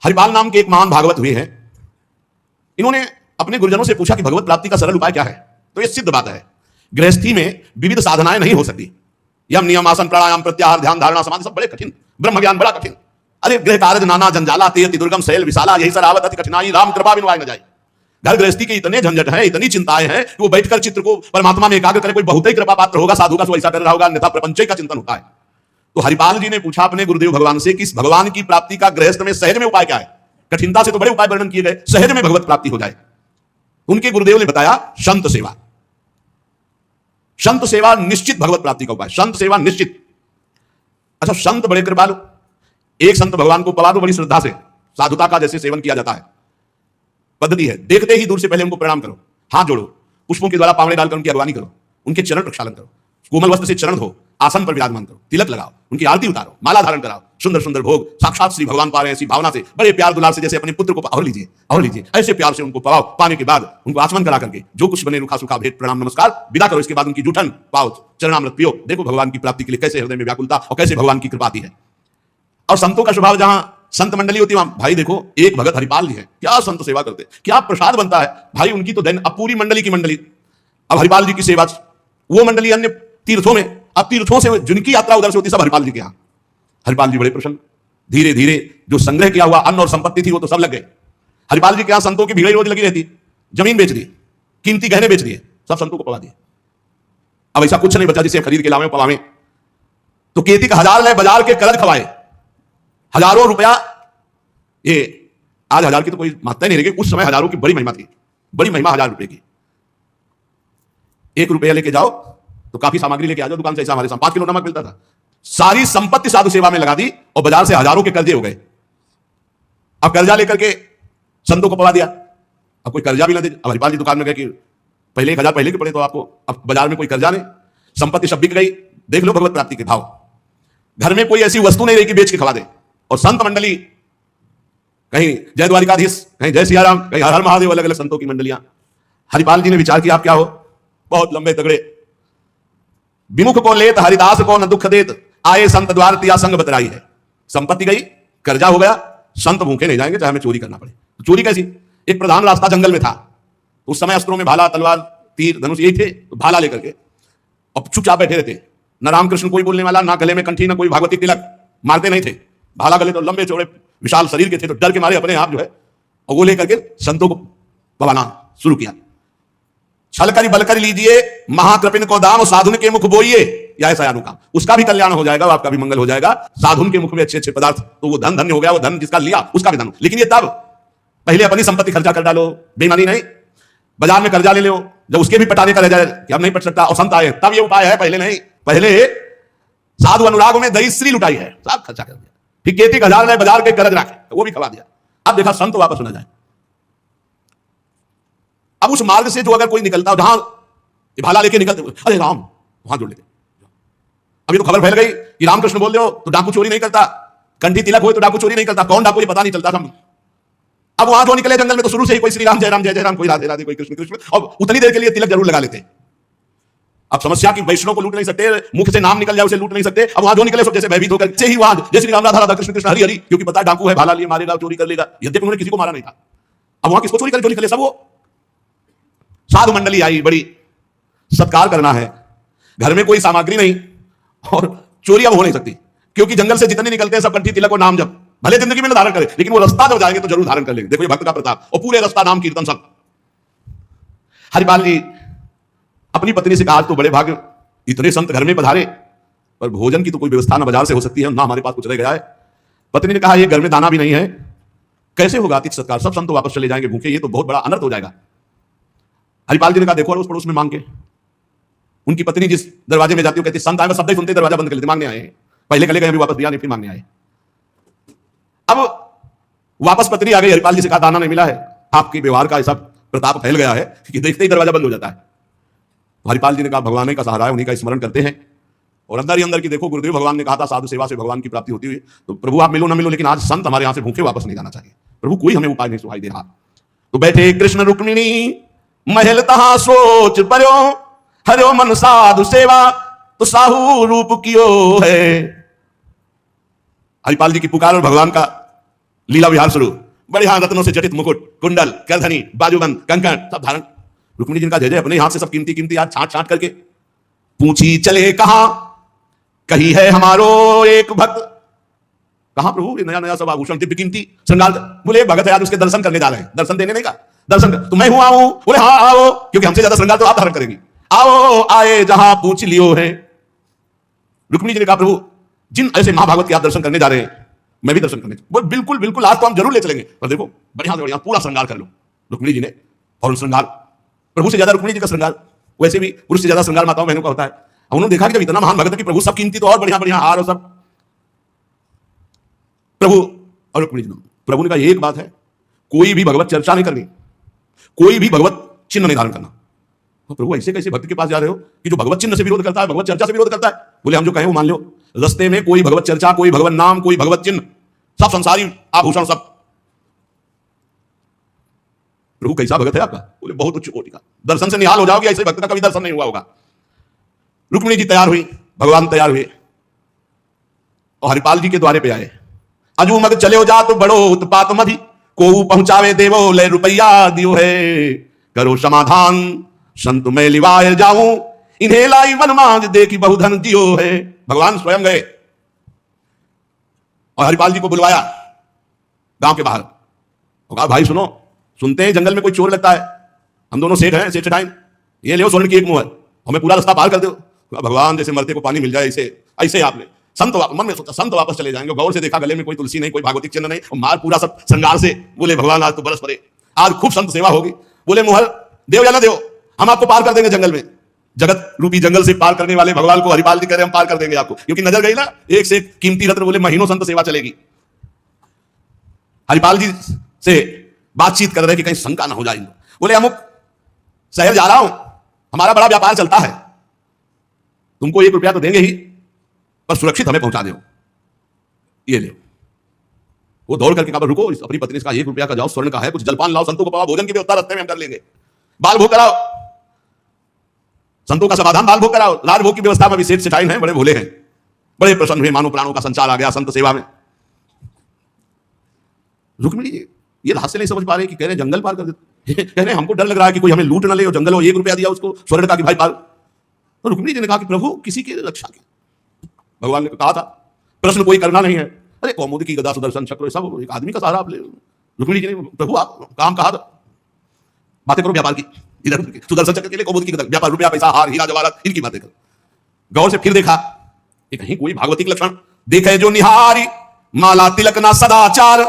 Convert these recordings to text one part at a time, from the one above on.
हरिपाल नाम के एक महान भागवत हुए हैं। इन्होंने अपने गुरुजनों से पूछा कि भगवत प्राप्ति का सरल उपाय क्या है। तो ये सिद्ध बात है, गृहस्थी में विविध साधनाएं नहीं हो सकती। यम नियम आसन प्राणायाम प्रत्याहार ध्यान धारणा समाधि सब बड़े कठिन, ब्रह्म ज्ञान बड़ा कठिन। अरे गृह कार्य नाना जंजाला तेति दुर्गम शैल विशाला, यही सरावत अति कठिनाई राम कृपा बिनु आए न जाए। घर गृहस्थी के इतने झंझट हैं, इतनी चिंताएं हैं कि वो बैठकर चित्र को परमात्मा में एकाग्र करे कोई बहुत ही कृपा पात्र होगा, साधु का सो ऐसा कर रहा होगा, अन्यथा प्रपंच का चिंतन होता है। तो हरिपाल जी ने पूछा अपने गुरुदेव भगवान से कि भगवान की प्राप्ति का गृहस्थ में सहज में उपाय क्या है। कठिनता से तो बड़े उपाय वर्णन किए गए, सहज में भगवत प्राप्ति हो जाए। उनके गुरुदेव ने बताया संत सेवा। संत सेवा निश्चित भगवत प्राप्ति का उपाय, संत सेवा निश्चित। अच्छा, संत बड़े कृपालु। एक संत भगवान को पवा दो बड़ी श्रद्धा से, साधुता का जैसे सेवन किया जाता है, पद्धति है। देखते ही दूर से पहले उनको प्रणाम करो, हाथ जोड़ो, पुष्पों के द्वारा पावड़े डालकर उनकी अगवानी करो, उनके चरण प्रक्षालन करो, कोमल वस्त्र से चरण धो, आसन पर विराजमान करो, तिलक लगाओ, उनकी आरती उतारो, माला धारण कराओ, सुंदर सुंदर भोग साक्षात श्री भगवान पा रहे हैं ऐसी भावना से, बड़े प्यार दुलार से, जैसे अपने पुत्र को और लीजिए और लीजिए, ऐसे प्यार से उनको पवाओ। पाने के बाद उनको आचमन करा करके जो कुछ बने रूखा सूखा भेंट प्रणाम नमस्कार विदा करो। इसके बाद उनकी जूठन पाओ, चरणामृत पियो। देखो भगवान की प्राप्ति के लिए कैसे हृदय में व्याकुलता और कैसे भगवान की कृपा आती है। और संतों का स्वभाव, जहां संत मंडली होती है भाई, देखो एक भगत हरिपाल जी है, क्या संत सेवा करते, क्या प्रसाद बनता है भाई। उनकी तो अब पूरी मंडली की मंडली, अब हरिपाल जी की सेवा, वो मंडली अन्य तीर्थों में, अब तीर्थों से जिनकी यात्रा उधर से होती सब हरिपाल जी के यहाँ। हरिपाल जी बड़े प्रसन्न, धीरे धीरे जो संग्रह किया हुआ अन्न और संपत्ति थी वो तो सब लग गए। हरिपाल जी के यहाँ संतों की भीड़ रोज लगी रहती, जमीन बेच दी, कीमती गहने बेच दिए, सब संतों को पवा दिए। अब ऐसा कुछ नहीं बचा जिसे खरीद के लावे पवावे। तो केतिक हजार ले बाजार के कर्ज खवाए, हजारों रुपया। ये आज हजार की तो कोई मात्रा नहीं रहेगी, उस समय हजारों की बड़ी महिमा थी, बड़ी महिमा 1000 रुपए की। 1 रुपया लेके जाओ तो काफी सामग्री लेके आ जाओ दुकान से, ऐसा हमारे साथ 5 किलो नमक मिलता था। सारी संपत्ति साधु सेवा में लगा दी और बाजार से हजारों के कर्जे हो गए। अब कर्जा लेकर के संतों को पवा दिया, अब कोई कर्जा भी ना दे। अब हरिपाल जी दुकान में गए कि पहले 1000 पहले के पड़े तो आपको, अब बाजार में कोई कर्जा नहीं, संपत्ति सब बिक गई। देख लो भगवत प्राप्ति के भाव। घर में कोई ऐसी वस्तु नहीं रही कि बेच के खवा दे। और संत मंडली, कहीं जय द्वारिकाधीश, कहीं जय सियाराम, कहीं हर हर महादेव, अलग अलग संतों की मंडलियां। हरिपाल जी ने विचार किया आप क्या हो, बहुत लंबे तगड़े। विमुख को लेत हरिदास को न दुख देत, आए संत द्वार तिया संग बतराई है। संपत्ति गई, कर्जा हो गया, संत भूखे नहीं जाएंगे चाहे हमें चोरी करना पड़े। तो चोरी कैसी, एक प्रधान रास्ता जंगल में था, उस समय अस्त्रों में भाला तलवार तीर धनुष यही थे, तो भाला लेकर के अब चुपचाप बैठे रहते, न रामकृष्ण कोई बोलने वाला, ना गले में कंठी, ना कोई भागवती तिलक, मारते नहीं थे। भाला गले तो लंबे चौड़े विशाल शरीर के थे, तो डर के मारे अपने आप जो है और वो लेकर के संतों को पवाना शुरू किया। छल करी बल करी लीजिए, महाकृपिन को दाम, साधुन के मुख बोइए, या ऐसा यानु काम, उसका भी कल्याण हो जाएगा, आपका भी मंगल हो जाएगा। साधुन के मुख में अच्छे अच्छे पदार्थ, तो वो धन धन्य हो गया, वो धन जिसका लिया उसका भी धन। लेकिन ये तब, पहले अपनी संपत्ति खर्चा कर डालो, बेईमानी नहीं, बाजार में कर्जा ले लो, जब उसके भी पटाने का रह जाए कि अब नहीं पट सकता और संत आए, तब ये उपाय है, पहले नहीं। पहले साधु अनुराग में दही श्री लुटाई है, सब खर्चा कर दिया। फिर केतिक हजार ने बाजार के कर्ज रखे, वो भी खवा दिया। अब देखा संत वापस न जाए। अब उस मार्ग से जो अगर कोई निकलता, जहां भाला लेके निकलते, अरे राम, वहां जोड़ लेते। अभी तो खबर फैल गई कि रामकृष्ण बोल दो तो डाकू चोरी नहीं करता, कंठी तिलक हो तो डाकू चोरी नहीं करता, कौन डाकू ये पता नहीं चलता। अब वहां जो निकले जंगल में तो शुरू से ही कोई श्री राम जय राम जय जय राम, कोई राधे राधे, कोई कृष्ण कृष्ण, और उतनी देर के लिए तिलक जरूर लगा लेते। अब समस्या की वैष्णव को लूट नहीं सकते, मुख से नाम निकल जाए उसे लूट नहीं सकते। अब वहां जो निकले सब जैसे भयभीत होकर से ही वहां जय श्री राम राधा राधा कृष्ण कृष्ण हरि हरि, क्योंकि पता डाकू है, भाला लिए मारेगा, चोरी कर लेगा। यद्यपि उन्होंने किसी को मारा नहीं था। अब वहां किसको चोरी कर जो निकले सब वो साधु मंडली आई, बड़ी सत्कार करना है, घर में कोई सामग्री नहीं और चोरी अब हो नहीं सकती, क्योंकि जंगल से जितने निकलते हैं सब कंठी तिलक और नाम जप, भले जिंदगी में न धारण करे लेकिन वो रास्ता जब जाएंगे तो जरूर धारण कर लेंगे। देखो ये भक्त का प्रताप, और पूरे रास्ता नाम कीर्तन सब। हरिपाल जी अपनी पत्नी से कहा, आज तो बड़े भाग्य, इतने संत घर में पधारे, पर भोजन की तो कोई व्यवस्था ना बाजार से हो सकती है, ना हमारे पास कुछ रह गया है। पत्नी ने कहा, ये घर में दाना भी नहीं है, कैसे होगा अतिथि सत्कार, सब संत वापस चले जाएंगे भूखे, ये तो बहुत बड़ा अनर्थ हो जाएगा। हरिपाल जी ने कहा, देखो अड़ोस पड़ोस में मांग के। उनकी पत्नी जिस दरवाजे में जाती है कहती, संत आए बस शब्द ही सुनते दरवाजा बंद कर लेते, मांगने आए। पहले कले गए, अभी वापस दिया नहीं, फिर मांगने आए। अब वापस पत्नी आ गई, हरिपाल जी से कहा, दाना नहीं मिला है। आपके व्यवहार का ऐसा प्रताप फैल गया है कि देखते ही दरवाजा बंद हो जाता है। हरिपाल जी ने कहा, भगवान का सहारा है, उन्हीं का स्मरण करते हैं। और अंदर ही अंदर की देखो, गुरुदेव भगवान ने कहा था साधु सेवा से भगवान की प्राप्ति होती हुई, तो प्रभु आप मिलो ना मिलो, लेकिन आज संत हमारे यहां से भूखे वापस नहीं जाना चाहिए। प्रभु कोई हमें उपाय नहीं सुनाई दे रहा। तो बैठे कृष्ण रुक्मिणी महल तहां सोच पर्यो, हरो मन साधु सेवा तो साहू रूप कियो है। हरिपाल जी की पुकार और भगवान का लीला विहार शुरू। बड़े हाथ रत्नों से जटित मुकुट, कुंडल, करधनी, बाजूबंद, कंकण सब धारण। रुक्मिणी जी का जय जय अपने हाथ से सब कीमती कीमती आज छांट छांट करके। पूछी चले कहां, कही है हमारो एक भक्त। कहां प्रभु? ये नया नया सब आभूषण दिव्य कीमती श्रृंगार। बोले भगत है आज उसके दर्शन करने जा रहे हैं। दर्शन देने नहीं का, दर्शन तो मैं हुआ हूं। बोले हाँ आओ, क्योंकि हमसे ज्यादा श्रृंगार तो आप धारण करेंगी। आओ आए जहां पूछ लियो है। रुक्मिणी जी ने कहा प्रभु जिन ऐसे महाभागवत के आप दर्शन करने जा रहे हैं मैं भी दर्शन करने। बोल बिल्कुल बिल्कुल आज तो हम जरूर ले चलेंगे, पर देखो बढ़िया से बढ़िया पूरा श्रृंगार कर लो। रुक्मिणी जी ने और श्रृंगार प्रभु से ज्यादा रुक्मिणी जी का श्रृंगार, वैसे भी पुरुष से ज्यादा श्रृंगार माताओं बहनों का होता है। उन्होंने देखा कि जब इतना महान भगत है कि प्रभु सब कीमती तो और बढ़िया बढ़िया हार और सब। प्रभु और रुक्मिणी जी प्रभु ने कहा एक बात है, कोई भी भगवत चर्चा नहीं करनी, कोई भी भगवत चिन्ह नहीं धारण करना। तो प्रभु ऐसे कैसे भक्त के पास जा रहे हो कि जो भगवत चिन्ह से विरोध करता है, भगवत चर्चा से विरोध करता है? बोले हम जो कहें वो मान लो। रस्ते में कोई भगवत चर्चा, कोई भगवत नाम, कोई भगवत चिन्ह, सब संसारी आभूषण सब। प्रभु कैसा भगत है आपका? बोले बहुत उच्च कोटि का, दर्शन से निहाल हो जाओगे, ऐसे भक्त का कभी दर्शन नहीं हुआ होगा। रुक्मिणी जी तैयार हुई, भगवान तैयार हुए और हरिपाल जी के द्वारे पे आए। अजू मग चले हो जा तो बड़ो उत्पात मधि, को पहुंचावे देवो ले रुपया दियो है। करो समाधान संत मैं लिवाए जाऊं, इन्हें लाई वन मांझ देखी बहुधन दियो है। भगवान स्वयं गए और हरिपाल जी को बुलवाया गांव के बाहर और कहा भाई सुनो, सुनते हैं जंगल में कोई चोर लगता है, हम दोनों सेठ हैं, सेठ टाइम, ये ले स्वर्ण की एक मुहर, हमें पूरा रास्ता पार कर दो। भगवान जैसे मरते को पानी मिल जाए ऐसे ऐसे आपने संत मन में सोचा संत वापस चले जाएंगे। गौर से देखा गले में कोई तुलसी नहीं, कोई भागवतिक चिन्ह नहीं, और मार पूरा सब श्रृंगार से। बोले भगवान आज तो बरस पड़े, आज खूब संत सेवा होगी। बोले मुहर देव या ना देव, हम आपको पार कर देंगे जंगल में। जगत रूपी जंगल से पार करने वाले भगवान को हरिपाल जी कह रहे हम पार कर देंगे आपको, क्योंकि नजर गई ना एक से एक कीमती रत्न। बोले महीनों संत सेवा चलेगी। हरिपाल जी से बातचीत कर रहे कि कहीं शंका ना हो जाए। बोले अमुक शहर जा रहा हूं, हमारा बड़ा व्यापार चलता है, तुमको 1 रुपया तो देंगे ही, पर सुरक्षित हमें पहुंचा दो, ये ले। वो दौड़ करके कहा रुको, अपनी पत्नी से कहा 1 रुपया का जाओ, स्वर्ण का है, कुछ जलपान लाओ, संतों को पाओ, भोजन की व्यवस्था रास्ते में हम कर लेंगे, बाल भोग कराओ, संतों का समाधान, बाल भोग कराओ। राजभोग की व्यवस्था में भी सेठ सेठाइन हैं, बड़े भोले हैं, बड़े प्रसन्न हुए, मानो प्राणों का संचार आ गया संत सेवा में। रुक्मिणी जी ये हास्य नहीं समझ पा रहे कि कह रहे जंगल पार कर देते, कह रहे हमको डर लग रहा है कि कोई हमें लूट ना ले, और जंगल हो 1 रुपया दिया उसको स्वर्ण का कि भाई पार। तो रुक्मिणी जी ने कहा कि प्रभु किसी की रक्षा की, भगवान ने कहा था प्रश्न कोई करना नहीं है। अरे कौमुदी की गदा सुदर्शन चक्र सब एक आदमी का सहारा आप ले। रुक्मिणी जी ने प्रभु आप काम कहा था, बातें करो व्यापार की, इधर सुदर्शन चक्र के लिए कौमुदी की गदा, व्यापार, रुपया पैसा हार हीरा जवाहरात इनकी बातें करो। गौर से फिर देखा कि कहीं कोई भागवतिक लक्षण देखे जो निहारी, माला तिलक ना सदाचार,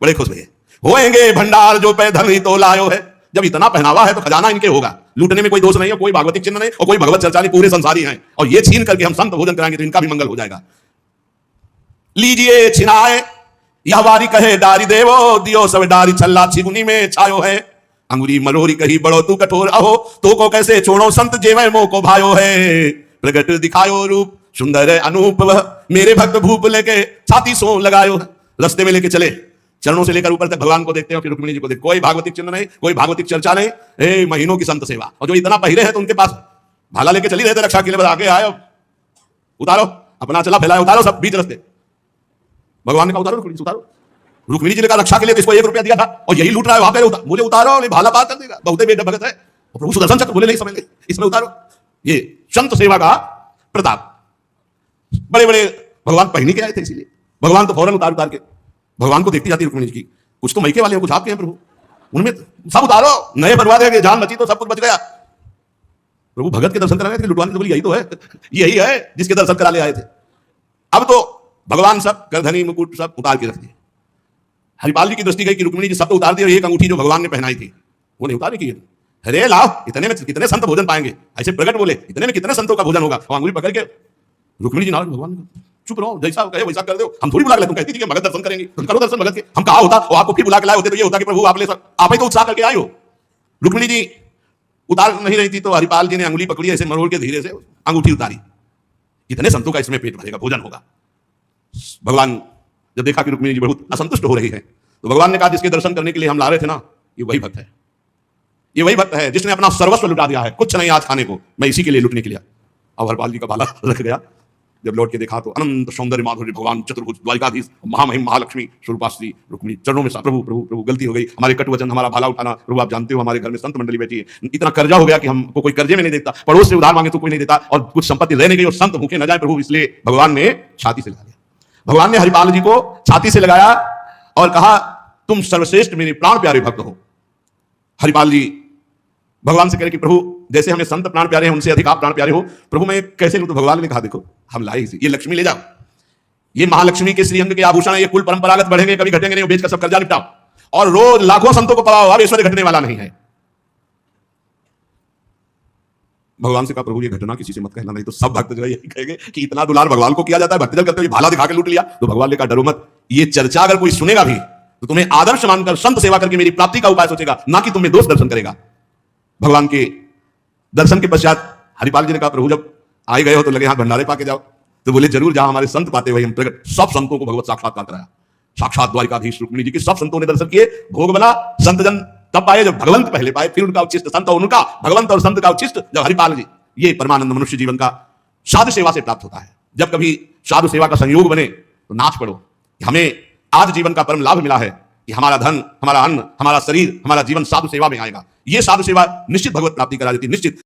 बड़े खुश हुए। होएंगे भंडार जो पे धन ही तो लायो है। जब इतना पहनावा है तो खजाना इनके होगा, लूटने में कोई दोष नहीं है, कोई भागवतिक चिन्ह नहीं और कोई भगवत चर्चा नहीं, पूरे संसारी हैं, और ये छीन करके हम संत भोजन कराएंगे तो इनका भी मंगल हो जाएगा। लीजिए छिनाए यह वारी कहे डारी देवो, दियो सब डारी छल्ला छिगुनी में छायो है। अंगुरी मरोरी कही बड़ो तू कठोर अहो, तो को कैसे छोड़ो संत जेवै मो को भायो है। प्रगट दिखायो रूप सुंदर अनूप, मेरे भक्त भूप लेके छाती सो लगायो। रास्ते में लेके चले, चरणों से लेकर ऊपर तक भगवान को देखते हैं, फिर रुक्मिणी जी को देखते, कोई भागवतिक चिन्ह नहीं, कोई भागवतिक चर्चा नहीं, महीनों की संत सेवा। और जो इतना पहिरे हैं तो उनके पास भाला लेके चली रहे थे रक्षा के लिए, आगे आए उतारो, अपना चला फैलाया, उतारो सब बीच रस्ते। भगवान ने कहा उतारो, रुक्मिणी उतारो। रुक्मिणी जी ने कहा रक्षा के लिए इसको 1 रुपया दिया था और यही लूट रहा है, वहां पे मुझे उतारो, भाला पार कर देगा, बहुत बेटा भगत है। और प्रभु सुदर्शन चक्र बोले नहीं समझ, इसमें उतारो। ये संत सेवा का प्रताप। बड़े बड़े भगवान पहनी के आए थे, इसीलिए भगवान तो फौरन उतार के भगवान को देखती जाती रुक्मिणी जी की। कुछ तो मैके वाले हैं, कुछ आपके हैं प्रभु, उनमें सब उतारो, नए बनवा देंगे, जान बची तो सब कुछ बच गया। प्रभु भगत के दर्शन करा रहे थे, लुटवाने तो बोली यही तो है, यही है जिसके दर्शन करा ले आए थे। अब तो भगवान सब करधनी मुकुट सब उतार के रख दिए। हरिपाल जी की दृष्टि गई कि रुक्मिणी जी सब तो उतार दिए, और एक अंगूठी जो भगवान ने पहनाई थी वो नहीं उतारी की। अरे लाओ, इतने में कितने संत भोजन पाएंगे, ऐसे प्रगट बोले इतने में कितने संतों का भोजन होगा। और अंगूठी पकड़ के रुक्मिणी जी नाराज, भगवान चुप रहो, जैसा कहे वैसा कर दो, हम थोड़ी बुला के लाए, तुम कहती थी कि भगत दर्शन करेंगे तो करो दर्शन भगत के। हम कहा होता और आपको फिर बुला के लाए होते तो ये होता कि प्रभु आप ही तो उत्साह करके आए हो। रुक्मिणी जी उतार नहीं रही थी तो हरिपाल जी ने अंगुली पकड़ी, ऐसे मरोड़ के धीरे से अंगूठी उतारी। इतने संतों का इसमें पेट भरेगा, भोजन होगा। भगवान जब देखा कि रुक्मिणी जी बहुत असंतुष्ट हो रही है तो भगवान ने कहा जिसके दर्शन करने के लिए हम ला रहे थे ना, ये वही भक्त है, ये वही भक्त है जिसने अपना सर्वस्व लुटा दिया है, कुछ नहीं आज खाने को, मैं इसी के लिए लुटने के लिए। अब हरिपाल जी का भाला रख गया, जब लौट के देखा तो अनंत सौंदर्य माधुर्य भगवान चतुर्भुज द्वारिकाधीश महामहिम महालक्ष्मी स्वरूपाश्री रुक्मिणी चरणों में प्रभु प्रभु प्रभु गलती हो गई, हमारे कटु वचन, हमारा भाला उठाना। प्रभु आप जानते हो हमारे घर में संत मंडली बैठी है, इतना कर्जा हो गया कि हमको कोई कर्जे में नहीं देता, पड़ोस से उधार मांगे तो कोई नहीं देता, और कुछ संपत्ति रहने गई और संत भूखे न जाए प्रभु, इसलिए भगवान ने छाती से लगा लिया। भगवान ने हरिपाल जी को छाती से लगाया और कहा तुम सर्वश्रेष्ठ मेरे प्राण प्यारे भक्त हो। हरिपाल जी भगवान से कह रहे कि प्रभु जैसे हमें संत प्राण प्यारे हैं उनसे अधिक आप प्राण प्यारे हो, प्रभु मैं कैसे लूं? तो भगवान ने कहा देखो हम लाए इसे, ये लक्ष्मी ले जाओ, ये महालक्ष्मी के श्रीअंग के आभूषण है, ये कुल परंपरागत बढ़ेंगे कभी घटेंगे नहीं, बेचकर सब कर्जा निपटाओ और रोज लाखों संतों को पढ़ाओ, अब ऐश्वर्य घटने वाला नहीं है। भगवान से कहा प्रभु ये घटना किसी से मत कहना, नहीं तो सब भक्त जो है यही कहेंगे कि इतना दुलार भगवान को किया जाता है, भक्तजन करते हुए भाला दिखा के लूट लिया। तो भगवान ने कहा डरो मत, ये चर्चा अगर कोई सुनेगा भी तो तुम्हें आदर्श मानकर संत सेवा करके मेरी प्राप्ति का उपाय सोचेगा, ना कि तुम्हें दोष दर्शन करेगा। भगवान के दर्शन के पश्चात हरिपाल जी ने कहा प्रभु जब आए गए हो तो लगे हाथ भंडारे पाके जाओ। तो बोले जरूर, जहां हमारे संत पाते वही हम प्रकट। सब संतों को भगवत साक्षात्कार कराया, साक्षात द्वारिकाधीश रुक्मिणी जी के सब संतों ने दर्शन किए, भोग बना। संत जन तब पाए जब भगवंत पहले पाए, फिर उनका उच्चिष्ट संत और उनका भगवंत और संत का उच्चिष्ट जब हरिपाल जी। ये परमानंद मनुष्य जीवन का साधु सेवा से प्राप्त होता है। जब कभी साधु सेवा का संयोग बने तो नाच पड़ो, हमें आज जीवन का परम लाभ मिला है कि हमारा धन, हमारा अन्न, हमारा शरीर, हमारा जीवन साधु सेवा में आएगा। ये साधु सेवा निश्चित भगवत प्राप्ति करा देती, निश्चित।